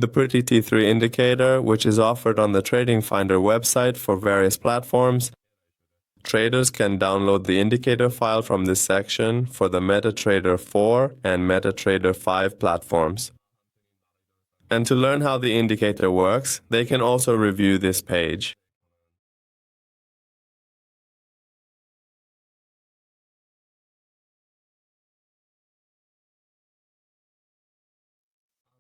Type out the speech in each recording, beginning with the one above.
The Pretty T3 indicator, which is offered on the TradingFinder website for various platforms. Traders can download the indicator file from this section for the MetaTrader 4 and MetaTrader 5 platforms. And to learn how the indicator works, they can also review this page.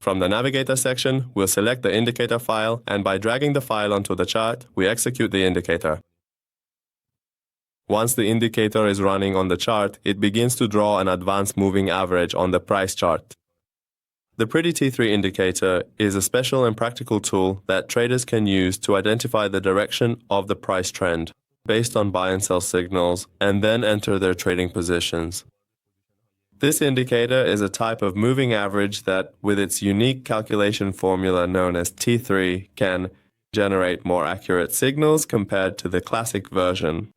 From the Navigator section, we'll select the indicator file, and by dragging the file onto the chart, we execute the indicator. Once the indicator is running on the chart, it begins to draw an advanced moving average on the price chart. The Pretty T3 indicator is a special and practical tool that traders can use to identify the direction of the price trend based on buy and sell signals, and then enter their trading positions. This indicator is a type of moving average that, with its unique calculation formula known as T3, can generate more accurate signals compared to the classic version.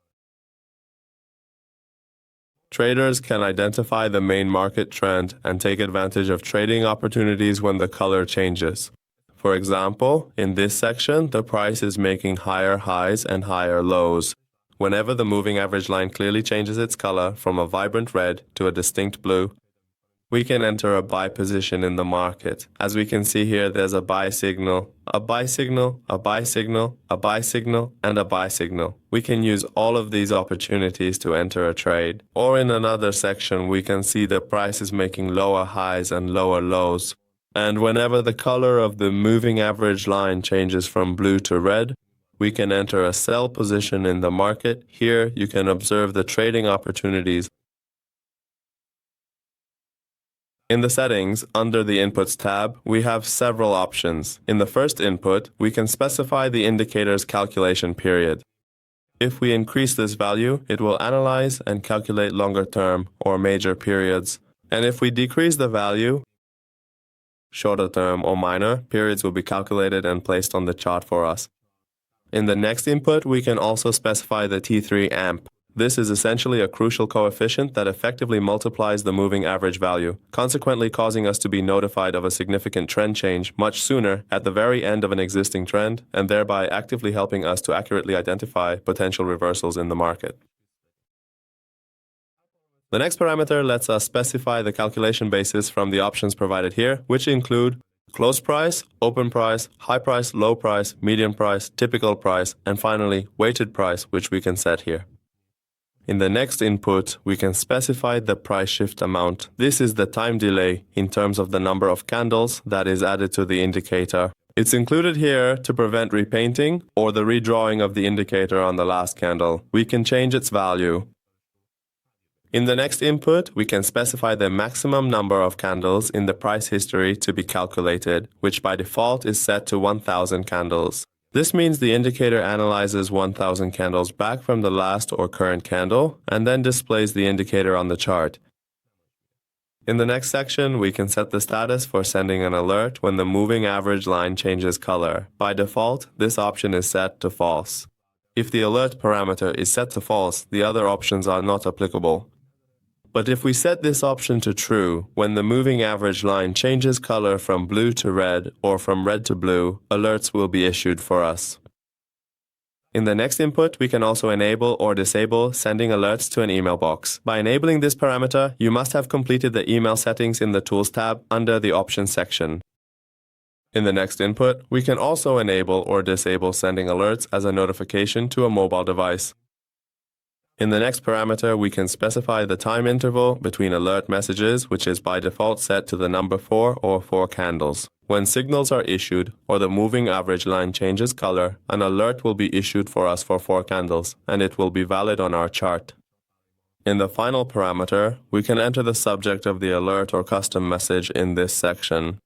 Traders can identify the main market trend and take advantage of trading opportunities when the color changes. For example, in this section, the price is making higher highs and higher lows. Whenever the moving average line clearly changes its color from a vibrant red to a distinct blue, we can enter a buy position in the market. As we can see here, there's a buy signal, a buy signal, a buy signal, a buy signal, and a buy signal. We can use all of these opportunities to enter a trade. Or in another section, we can see the price is making lower highs and lower lows. And whenever the color of the moving average line changes from blue to red, we can enter a sell position in the market. Here, you can observe the trading opportunities. In the settings, under the Inputs tab, we have several options. In the first input, we can specify the indicator's calculation period. If we increase this value, it will analyze and calculate longer-term or major periods. And if we decrease the value, shorter-term or minor periods will be calculated and placed on the chart for us. In the next input, we can also specify the T3 amp. This is essentially a crucial coefficient that effectively multiplies the moving average value, consequently causing us to be notified of a significant trend change much sooner at the very end of an existing trend, and thereby actively helping us to accurately identify potential reversals in the market. The next parameter lets us specify the calculation basis from the options provided here, which include close price, open price, high price, low price, median price, typical price, and finally, weighted price, which we can set here. In the next input, we can specify the price shift amount. This is the time delay in terms of the number of candles that is added to the indicator. It's included here to prevent repainting or the redrawing of the indicator on the last candle. We can change its value. In the next input, we can specify the maximum number of candles in the price history to be calculated, which by default is set to 1,000 candles. This means the indicator analyzes 1,000 candles back from the last or current candle and then displays the indicator on the chart. In the next section, we can set the status for sending an alert when the moving average line changes color. By default, this option is set to false. If the alert parameter is set to false, the other options are not applicable. But if we set this option to true, when the moving average line changes color from blue to red or from red to blue, alerts will be issued for us. In the next input, we can also enable or disable sending alerts to an email box. By enabling this parameter, you must have completed the email settings in the Tools tab under the Options section. In the next input, we can also enable or disable sending alerts as a notification to a mobile device. In the next parameter, we can specify the time interval between alert messages, which is by default set to the number 4 or 4 candles. When signals are issued or the moving average line changes color, an alert will be issued for us for 4 candles, and it will be valid on our chart. In the final parameter, we can enter the subject of the alert or custom message in this section.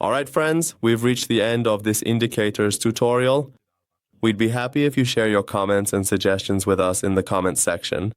Alright friends, we've reached the end of this indicators tutorial. We'd be happy if you share your comments and suggestions with us in the comments section.